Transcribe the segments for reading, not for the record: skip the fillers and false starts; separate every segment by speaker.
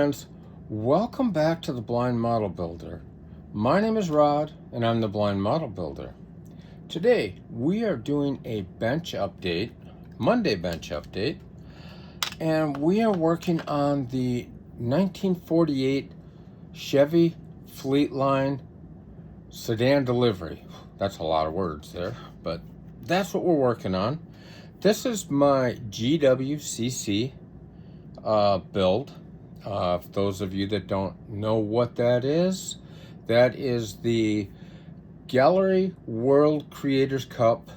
Speaker 1: friends, welcome back to the Blind Model Builder. My name is Rod and I'm the Blind Model Builder. Today we are doing a bench update, Monday bench update, and we are working on the 1948 Chevy Fleet line Sedan Delivery. That's a lot of words there, but that's what we're working on. This is my GWCC build. For those of you that don't know what that is the Gallery World Creators Cup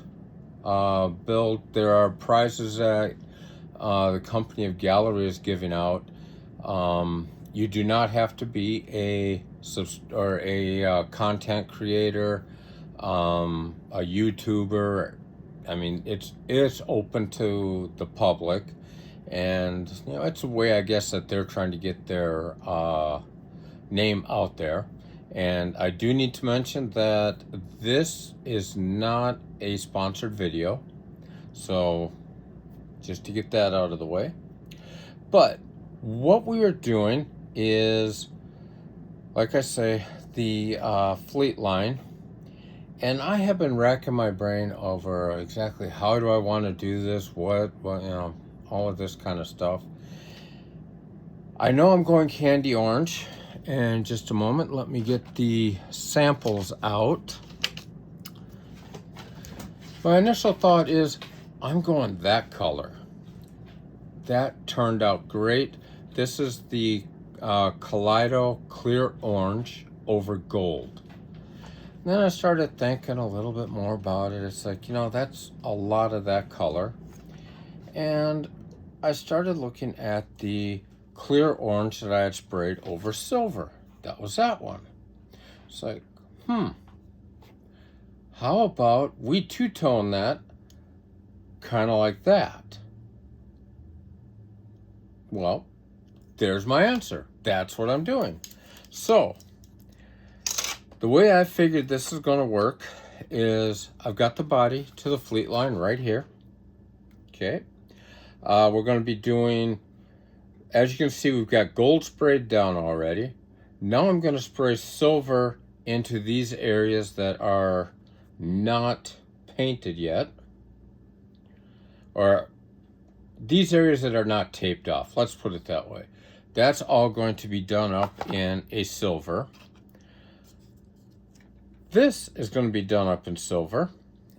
Speaker 1: build. There are prizes that the company of Gallery is giving out. You do not have to be a content creator, a YouTuber. I mean, it's open to the public, and it's a way, I guess, that they're trying to get their name out there. And I do need to mention that this is not a sponsored video, so just to get that out of the way. But what we are doing is, like I say, the Fleet line. And I have been racking my brain over exactly how do I want to do this, what all of this kind of stuff. I know I'm going candy orange. In just a moment, let me get the samples out. My initial thought is I'm going that color. That turned out great. This is the Kaleido Clear Orange over Gold. Then I started thinking a little bit more about it. It's like, that's a lot of that color. And I started looking at the clear orange that I had sprayed over silver. That was that one. It's like, how about we two-tone that kind of like that? Well, there's my answer. That's what I'm doing. So the way I figured this is going to work is I've got the body to the Fleet line right here. Okay. We're going to be doing, as you can see, we've got gold sprayed down already. Now I'm going to spray silver into these areas that are not painted yet. Or these areas that are not taped off. Let's put it that way. That's all going to be done up in a silver. This is going to be done up in silver,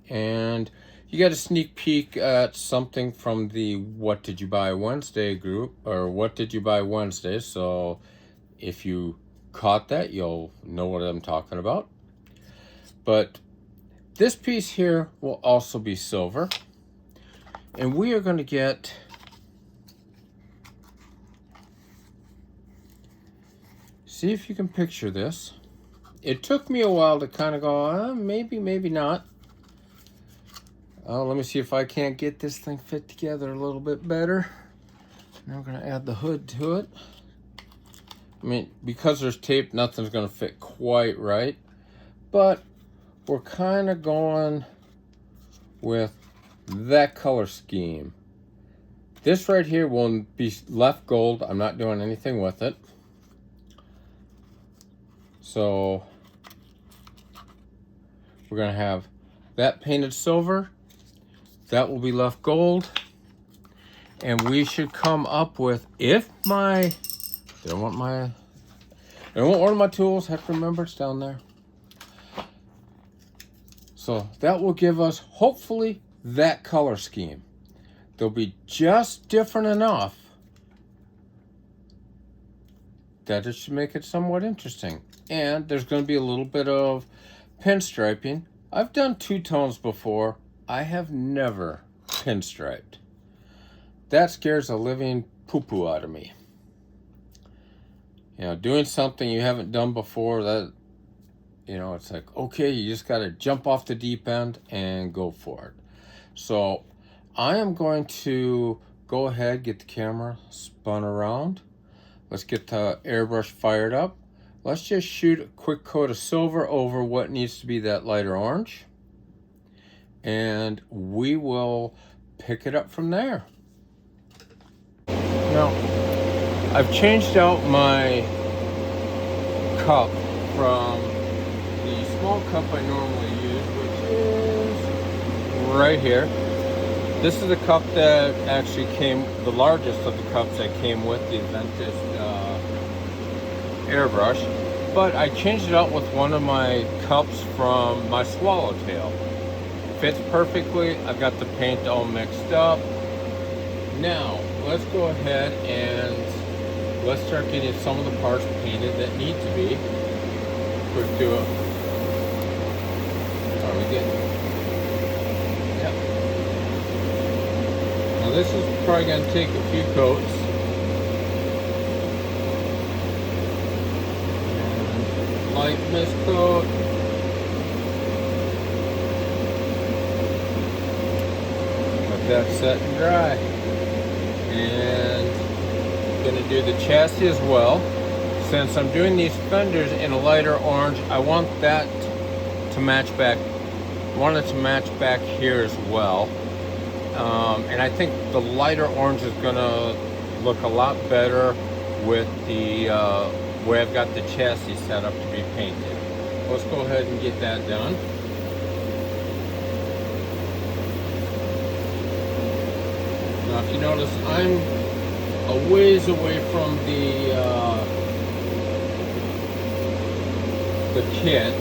Speaker 1: and you got a sneak peek at something from the What Did You Buy Wednesday group, or What Did You Buy Wednesday, so if you caught that, you'll know what I'm talking about. But this piece here will also be silver, and we are going to get see if you can picture this. It took me a while to kind of go, maybe, maybe not. Let me see if I can't get this thing fit together a little bit better. Now I'm going to add the hood to it. I mean, because there's tape, nothing's going to fit quite right. But we're kind of going with that color scheme. This right here will be left gold. I'm not doing anything with it. So we're going to have that painted silver. That will be left gold. And we should come up with, I don't want one of my tools. Have to remember it's down there. So that will give us, hopefully, that color scheme. They'll be just different enough that it should make it somewhat interesting. And there's going to be a little bit of pinstriping. I've done two tones before. I have never pinstriped. That scares the living poo-poo out of me. Doing something you haven't done before, that, it's like, okay, you just got to jump off the deep end and go for it. So I am going to go ahead, get the camera spun around. Let's get the airbrush fired up. Let's just shoot a quick coat of silver over what needs to be that lighter orange. And we will pick it up from there. Now, I've changed out my cup from the small cup I normally use, which is right here. This is the cup that actually came, the largest of the cups that came with the Ventus airbrush, but I changed it out with one of my cups from my Swallowtail. Fits perfectly. I've got the paint all mixed up. Now, let's go ahead and let's start getting some of the parts painted that need to be. Quick do it. Are we getting? Yep. Now this is probably going to take a few coats. And light mist coat. Let that set and dry. And I'm going to do the chassis as well. Since I'm doing these fenders in a lighter orange, I want that to match back. I want it to match back here as well. And I think the lighter orange is gonna look a lot better with the where I've got the chassis set up to be painted. Let's go ahead and get that done. Now if you notice, I'm a ways away from the kit.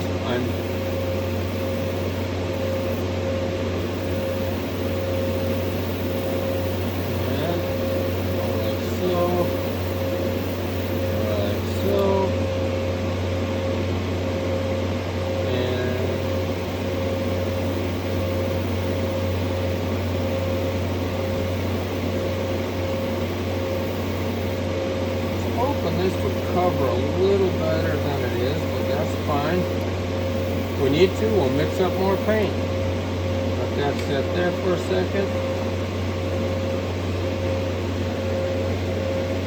Speaker 1: This would cover a little better than it is, but that's fine. If we need to, we'll mix up more paint. Let that sit there for a second.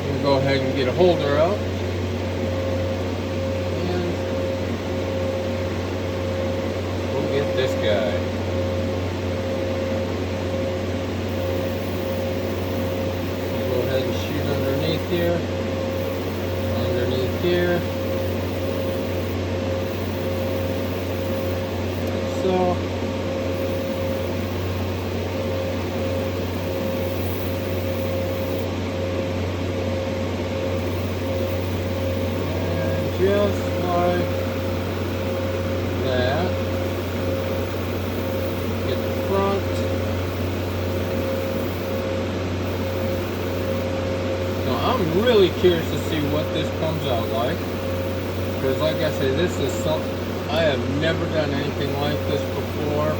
Speaker 1: We'll go ahead and get a holder out. And we'll get this guy. We'll go ahead and shoot underneath here. Here, so and just like that, get the front. Now I'm really curious to see what this comes out like, because like I said, this is something I have never done anything like this before.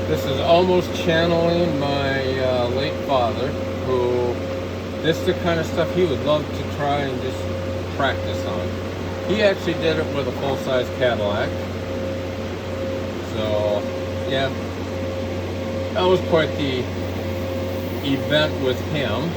Speaker 1: This is almost channeling my late father, who this is the kind of stuff he would love to try and just practice on. He actually did it with a full-size Cadillac, so yeah, that was quite the event with him.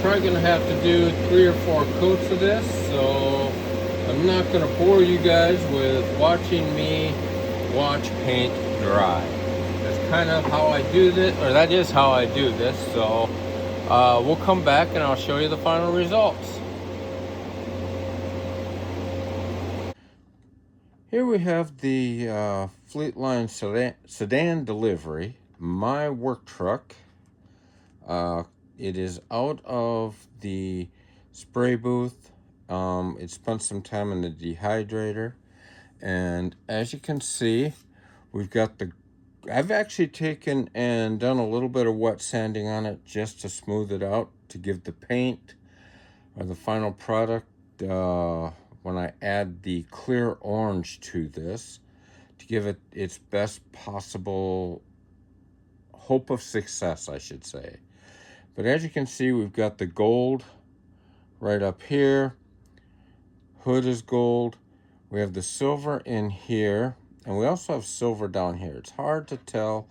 Speaker 1: Probably gonna have to do 3 or 4 coats of this, so I'm not gonna bore you guys with watching me watch paint dry. That's kind of how I do this, or that is how I do this. So we'll come back and I'll show you the final results. Here we have the Fleet Line Sedan Delivery, my work truck. It is out of the spray booth. It spent some time in the dehydrator. And as you can see, we've got I've actually taken and done a little bit of wet sanding on it just to smooth it out, to give the paint or the final product, when I add the clear orange to this, to give it its best possible hope of success, I should say. But as you can see, we've got the gold right up here. Hood is gold. We have the silver in here. And we also have silver down here. It's hard to tell,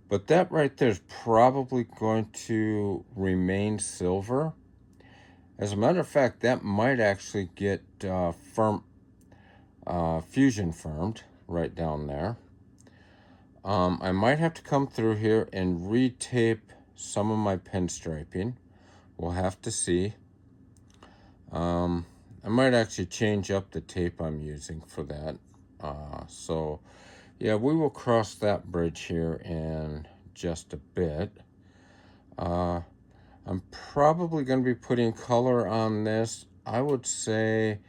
Speaker 1: But that right there is probably going to remain silver. As a matter of fact, that might actually get fusion firmed right down there. I might have to come through here and retape some of my pinstriping. We'll have to see. I might actually change up the tape I'm using for that. So, yeah, we will cross that bridge here in just a bit. I'm probably going to be putting color on this. I would say,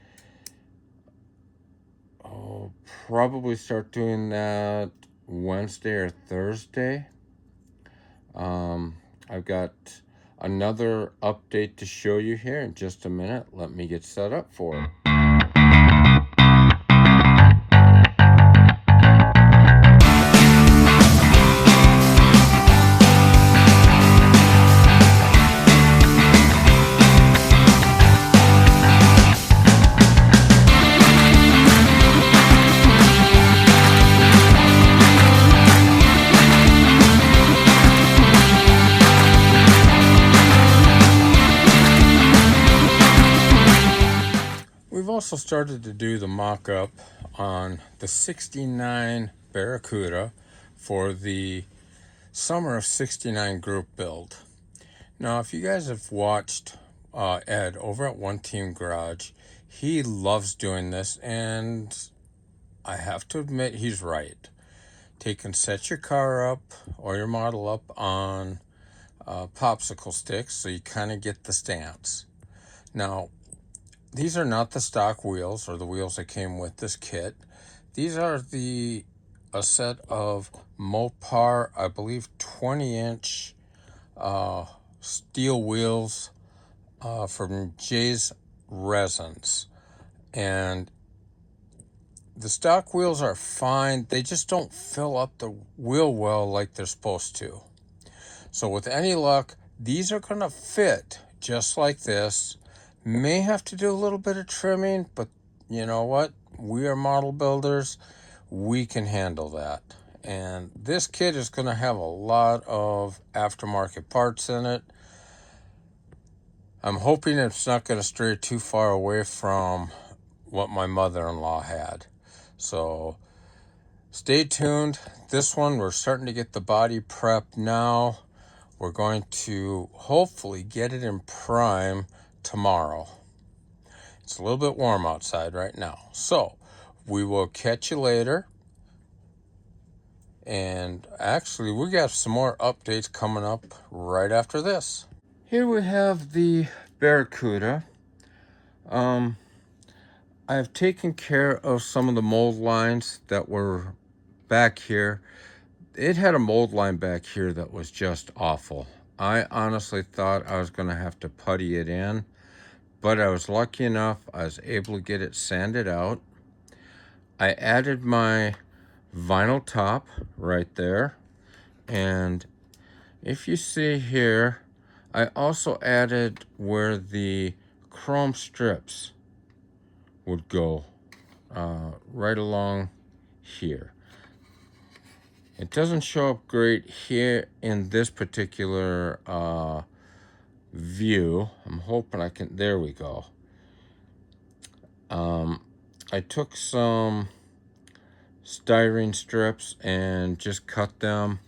Speaker 1: probably start doing that Wednesday or Thursday. I've got another update to show you here in just a minute. Let me get set up for it. We've also started to do the mock-up on the 69 Barracuda for the summer of 69 group build. Now, if you guys have watched Ed over at One Team Garage, he loves doing this, and I have to admit he's right. Take and set your car up or your model up on popsicle sticks so you kind of get the stance. Now, these are not the stock wheels or the wheels that came with this kit. These are a set of Mopar, I believe 20-inch steel wheels from Jay's Resins. And the stock wheels are fine. They just don't fill up the wheel well like they're supposed to. So with any luck, these are going to fit just like this. May have to do a little bit of trimming, but you know what? We are model builders. We can handle that. And this kit is going to have a lot of aftermarket parts in it. I'm hoping it's not going to stray too far away from what my mother-in-law had. So stay tuned. This one, we're starting to get the body prep now. We're going to hopefully get it in prime tomorrow. It's a little bit warm outside right now. So we will catch you later. And actually, we got some more updates coming up right after this. Here we have the Barracuda. I've taken care of some of the mold lines that were back here. It had a mold line back here that was just awful. I honestly thought I was going to have to putty it in, but I was lucky enough I was able to get it sanded out. I added my vinyl top right there, and if you see here, I also added where the chrome strips would go right along here. It doesn't show up great here in this particular view. I'm hoping I can, there we go. I took some styrene strips and just cut them.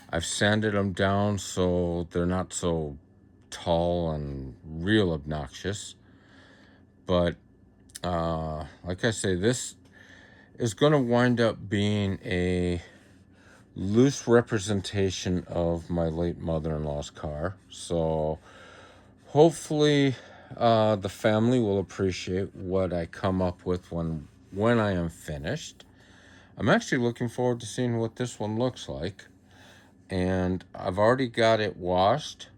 Speaker 1: I've sanded them down so they're not so tall and real obnoxious. But like I say, this is going to wind up being a loose representation of my late mother-in-law's car. So hopefully the family will appreciate what I come up with when I am finished. I'm actually looking forward to seeing what this one looks like. And I've already got it washed.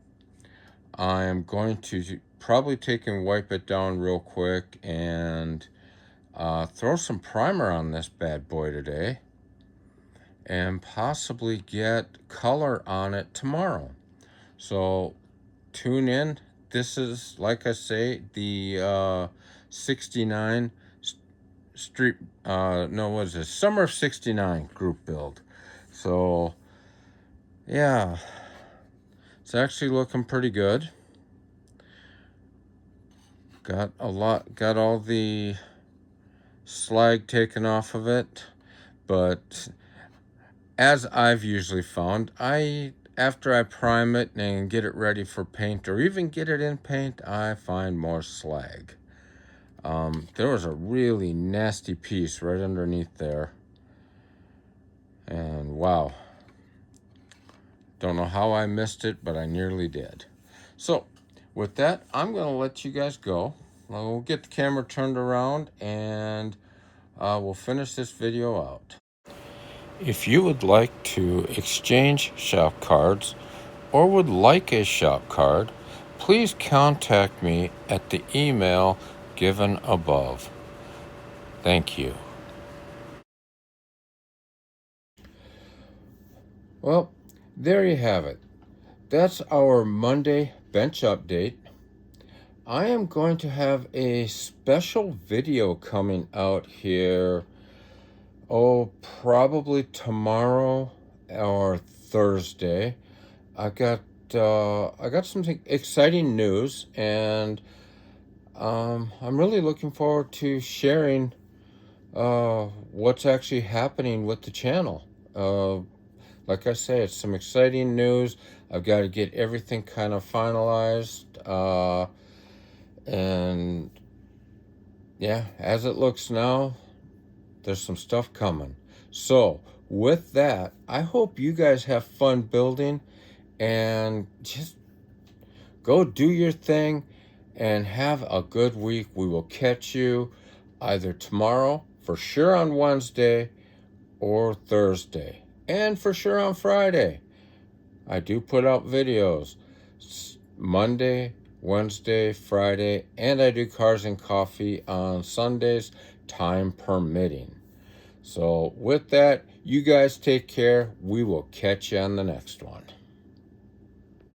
Speaker 1: I am going to probably take and wipe it down real quick and throw some primer on this bad boy today and possibly get color on it tomorrow. So tune in. This is, like I say, the 69 street, no, what is this? Summer of 69 group build. So yeah, it's actually looking pretty good. Got all the slag taken off of it, but as I've usually found, after I prime it and get it ready for paint, or even get it in paint, I find more slag. There was a really nasty piece right underneath there, and wow, don't know how I missed it, but I nearly did. So with that, I'm going to let you guys go. We'll get the camera turned around, and we'll finish this video out. If you would like to exchange shop cards or would like a shop card, please contact me at the email given above. Thank you. Well, there you have it. That's our Monday bench update. I am going to have a special video coming out here, probably tomorrow or Thursday. I got some exciting news, and I'm really looking forward to sharing what's actually happening with the channel. Like I say, it's some exciting news. I've got to get everything kind of finalized, and yeah, as it looks now, there's some stuff coming. So with that, I hope you guys have fun building, and just go do your thing and have a good week. We will catch you either tomorrow, for sure on Wednesday, or Thursday, and for sure on Friday. I do put out videos Monday, Wednesday, Friday, and I do Cars and Coffee on Sundays, time permitting. So with that, you guys take care. We will catch you on the next one.